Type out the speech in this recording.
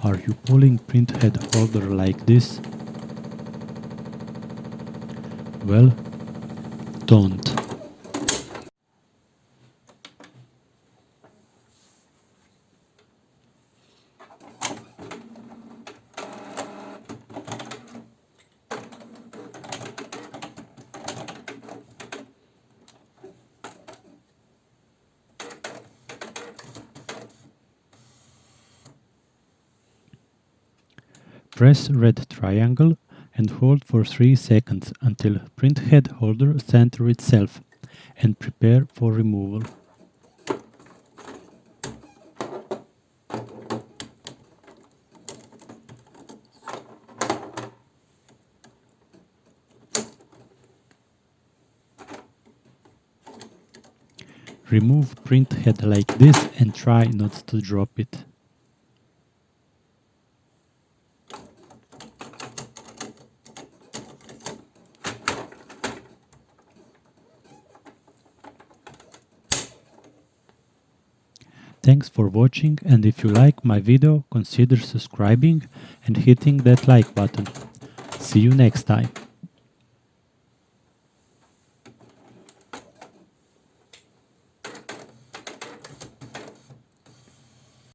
Are you pulling printhead holder like this? Well, don't. Press red triangle and hold for 3 seconds until printhead holder center itself and prepare for removal. Remove printhead like this and try not to drop it. Thanks for watching, and if you like my video, consider subscribing and hitting that like button. See you next time.